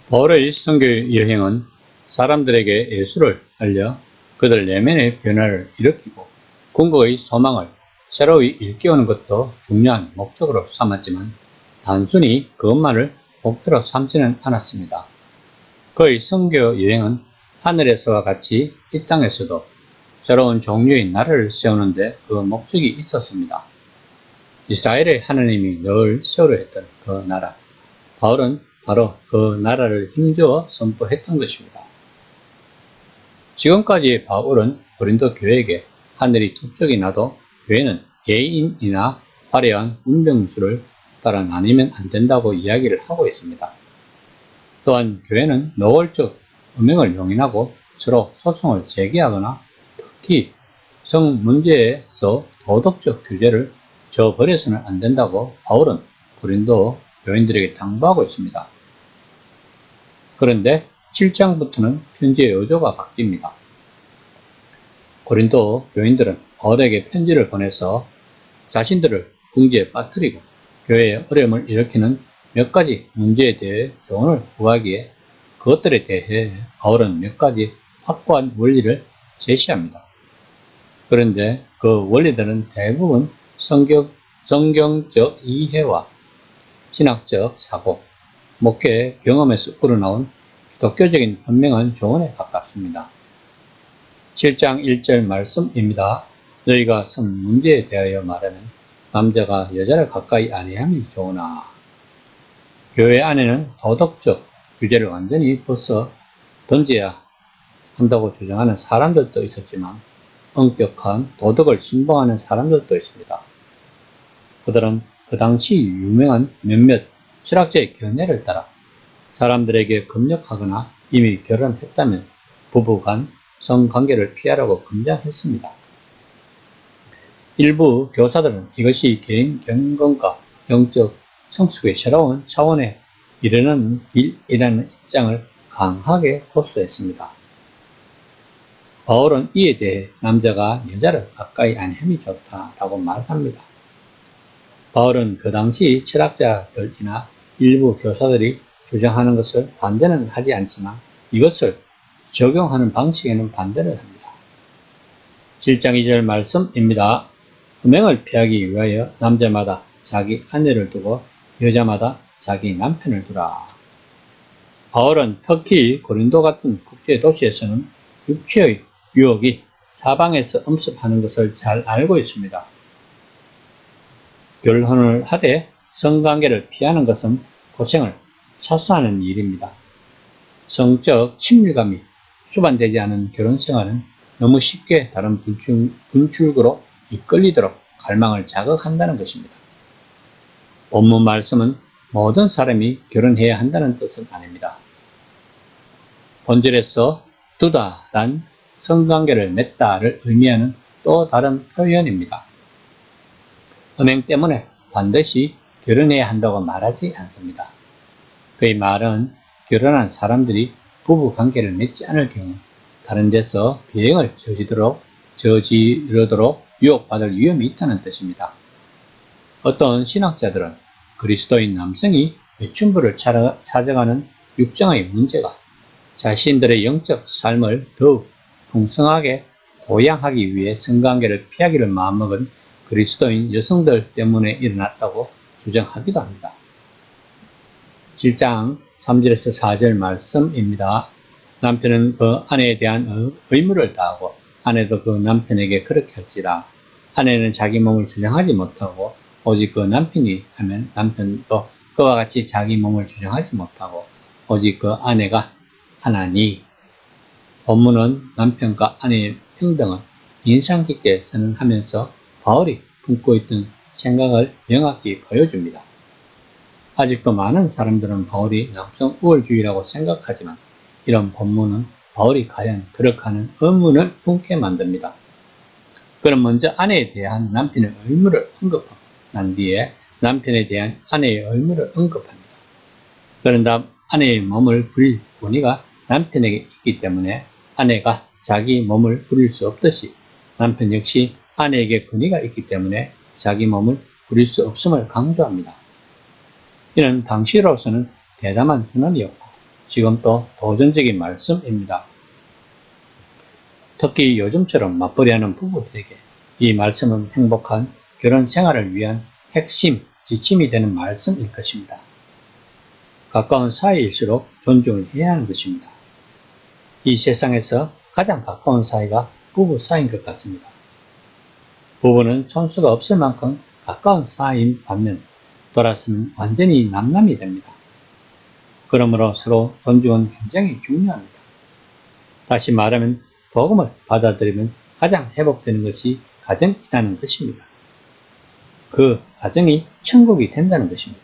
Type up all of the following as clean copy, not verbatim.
바울의 선교 여행은 사람들에게 예수를 알려 그들 내면의 변화를 일으키고 궁극의 소망을 새로이 일깨우는 것도 중요한 목적으로 삼았지만 단순히 그것만을 목표로 삼지는 않았습니다. 그의 선교 여행은 하늘에서와 같이 이 땅에서도 새로운 종류의 나라를 세우는데 그 목적이 있었습니다. 이스라엘의 하나님이 늘 세우려 했던 그 나라, 바울은 바로 그 나라를 힘주어 선포했던 것입니다. 지금까지 바울은 고린도 교회에게 하늘이 두 쪽이 나도 교회는 개인이나 화려한 운명수를 따라 나뉘면 안 된다고 이야기를 하고 있습니다. 또한 교회는 노골적 음행을 용인하고 서로 소송을 제기하거나 특히 성 문제에서 도덕적 규제를 저버려서는 안 된다고 바울은 고린도 교인들에게 당부하고 있습니다. 그런데 7장부터는 편지의 의도가 바뀝니다. 고린도 교인들은 바울에게 편지를 보내서 자신들을 궁지에 빠뜨리고 교회에 어려움을 일으키는 몇 가지 문제에 대해 조언을 구하기에 그것들에 대해 바울은 몇 가지 확고한 원리를 제시합니다. 그런데 그 원리들은 대부분 성경적 이해와 신학적 사고, 목회 경험에서 우러나온 기독교적인 현명한 조언에 가깝습니다. 7장 1절 말씀입니다. 너희가 성 문제에 대하여 말하면 남자가 여자를 가까이 아니함이 좋으나 교회 안에는 도덕적 규제를 완전히 벗어 던져야 한다고 주장하는 사람들도 있었지만 엄격한 도덕을 신봉하는 사람들도 있습니다. 그들은 그 당시 유명한 몇몇 철학자의 견해를 따라 사람들에게 금욕하거나 이미 결혼했다면 부부간 성관계를 피하라고 권장했습니다. 일부 교사들은 이것이 개인 경건과 영적 성숙의 새로운 차원에 이르는 길이라는 입장을 강하게 고수했습니다. 바울은 이에 대해 남자가 여자를 가까이 아니함이 좋다라고 말합니다. 바울은 그 당시 철학자들이나 일부 교사들이 주장하는 것을 반대는 하지 않지만 이것을 적용하는 방식에는 반대를 합니다. 7장 2절 말씀입니다. 음행을 피하기 위하여 남자마다 자기 아내를 두고 여자마다 자기 남편을 두라. 바울은 특히 고린도 같은 국제 도시에서는 육체의 유혹이 사방에서 엄습하는 것을 잘 알고 있습니다. 결혼을 하되 성관계를 피하는 것은 고생을 차사하는 일입니다. 성적 친밀감이 수반되지 않은 결혼생활은 너무 쉽게 다른 분출구로 이끌리도록 갈망을 자극한다는 것입니다. 본문 말씀은 모든 사람이 결혼해야 한다는 뜻은 아닙니다. 본절에서 두다란 성관계를 맺다를 의미하는 또 다른 표현입니다. 음행 때문에 반드시 결혼해야 한다고 말하지 않습니다. 그의 말은 결혼한 사람들이 부부관계를 맺지 않을 경우 다른 데서 비행을 저지르도록 유혹받을 위험이 있다는 뜻입니다. 어떤 신학자들은 그리스도인 남성이 매춘부를 찾아가는 육정의 문제가 자신들의 영적 삶을 더욱 풍성하게 보양하기 위해 성관계를 피하기를 마음먹은 그리스도인 여성들 때문에 일어났다고 주장하기도 합니다. 7장 3절에서 4절 말씀입니다. 남편은 그 아내에 대한 의무를 다하고 아내도 그 남편에게 그렇게 할지라. 아내는 자기 몸을 주장하지 못하고 오직 그 남편이 하면 남편도 그와 같이 자기 몸을 주장하지 못하고 오직 그 아내가 하나니. 본문은 남편과 아내의 평등을 인상 깊게 선언하면서 바울이 품고 있던 생각을 명확히 보여줍니다. 아직도 많은 사람들은 바울이 남성 우월주의라고 생각하지만 이런 본문은 바울이 과연 그렇게 하는 의문을 품게 만듭니다. 그는 먼저 아내에 대한 남편의 의무를 언급하고 난 뒤에 남편에 대한 아내의 의무를 언급합니다. 그런 다음 아내의 몸을 부릴 권위가 남편에게 있기 때문에 아내가 자기 몸을 부릴 수 없듯이 남편 역시 아내에게 권위가 있기 때문에 자기 몸을 부릴 수 없음을 강조합니다. 이는 당시로서는 대담한 선언이었고 지금 또 도전적인 말씀입니다. 특히 요즘처럼 맞벌이하는 부부들에게 이 말씀은 행복한 결혼 생활을 위한 핵심 지침이 되는 말씀일 것입니다. 가까운 사이일수록 존중을 해야 하는 것입니다. 이 세상에서 가장 가까운 사이가 부부 사이인 것 같습니다. 부부는 손수가 없을 만큼 가까운 사이인 반면 돌아서면 완전히 남남이 됩니다. 그러므로 서로 존중은 굉장히 중요합니다. 다시 말하면 복음을 받아들이면 가장 회복되는 것이 가정이라는 것입니다. 그 가정이 천국이 된다는 것입니다.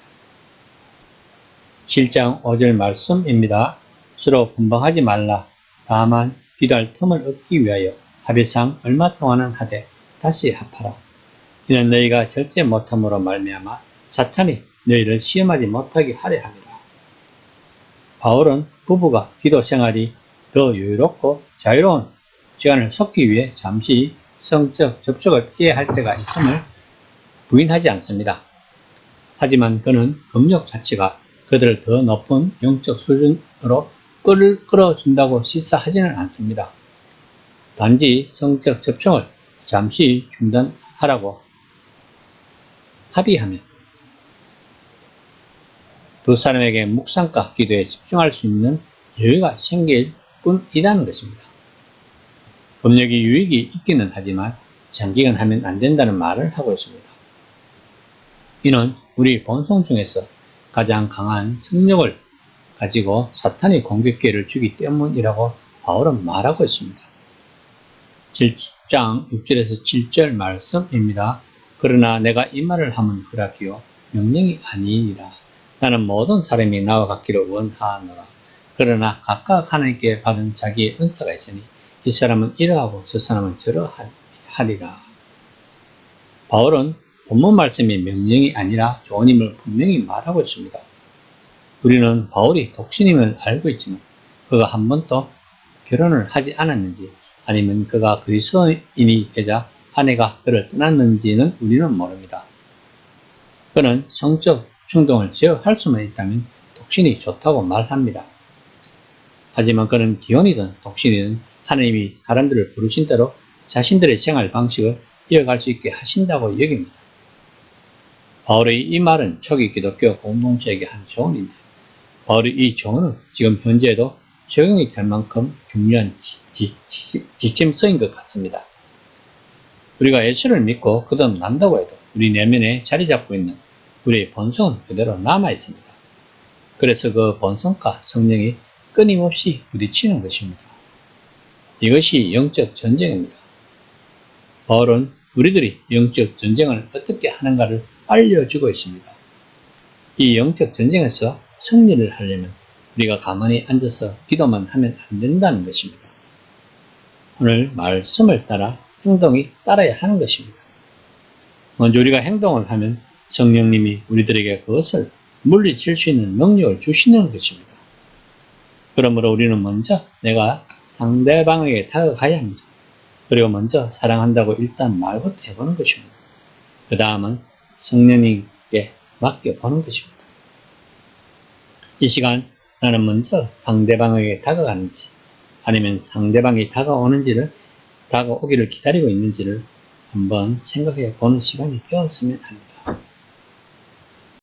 7장 5절 말씀입니다. 서로 분방하지 말라. 다만 기도할 틈을 얻기 위하여 합의상 얼마 동안은 하되 다시 합하라. 이는 너희가 절제 못함으로 말미암아 사탄이 너희를 시험하지 못하게 하려 함이라. 바울은 부부가 기도 생활이 더 여유롭고 자유로운 시간을 섞기 위해 잠시 성적 접촉을 피해야 할 때가 있음을 부인하지 않습니다. 하지만 그는 금욕 자체가 그들을 더 높은 영적 수준으로 끌어준다고 시사하지는 않습니다. 단지 성적 접촉을 잠시 중단하라고 합의하면 두 사람에게 묵상과 기도에 집중할 수 있는 여유가 생길 뿐이라는 것입니다. 법력이 유익이 있기는 하지만 장기간 하면 안 된다는 말을 하고 있습니다. 이는 우리 본성 중에서 가장 강한 성욕을 가지고 사탄이 공격 기회를 주기 때문이라고 바울은 말하고 있습니다. 7장 6절에서 7절 말씀입니다. 그러나 내가 이 말을 하면 허락이요 명령이 아니니라. 나는 모든 사람이 나와 같기를 원하노라. 그러나 각각 하나님께 받은 자기의 은사가 있으니 이 사람은 이러하고 저 사람은 저러하리라. 바울은 본문 말씀이 명령이 아니라 조언임을 분명히 말하고 있습니다. 우리는 바울이 독신임을 알고 있지만 그가 한 번도 결혼을 하지 않았는지 아니면 그가 그리스도인이 되자 아내가 그를 떠났는지는 우리는 모릅니다. 그는 성적 충동을 제어할 수만 있다면 독신이 좋다고 말합니다. 하지만 그는 기혼이든 독신이든 하나님이 사람들을 부르신 대로 자신들의 생활 방식을 이어갈 수 있게 하신다고 여깁니다. 바울의 이 말은 초기 기독교 공동체에게 한 조언인데 바울의 이 조언은 지금 현재에도 적용이 될 만큼 중요한 지침서인 것 같습니다. 우리가 예수를 믿고 거듭난다고 해도 우리 내면에 자리 잡고 있는 우리의 본성은 그대로 남아 있습니다. 그래서 그 본성과 성령이 끊임없이 부딪히는 것입니다. 이것이 영적 전쟁입니다. 바울은 우리들이 영적 전쟁을 어떻게 하는가를 알려주고 있습니다. 이 영적 전쟁에서 승리를 하려면 우리가 가만히 앉아서 기도만 하면 안 된다는 것입니다. 오늘 말씀을 따라 행동이 따라야 하는 것입니다. 먼저 우리가 행동을 하면 성령님이 우리들에게 그것을 물리칠 수 있는 능력을 주시는 것입니다. 그러므로 우리는 먼저 내가 상대방에게 다가가야 합니다. 그리고 먼저 사랑한다고 일단 말부터 해보는 것입니다. 그 다음은 성령님께 맡겨보는 것입니다. 이 시간 나는 먼저 상대방에게 다가가는지 아니면 상대방이 다가오기를 기다리고 있는지를 한번 생각해 보는 시간이 되었으면 합니다.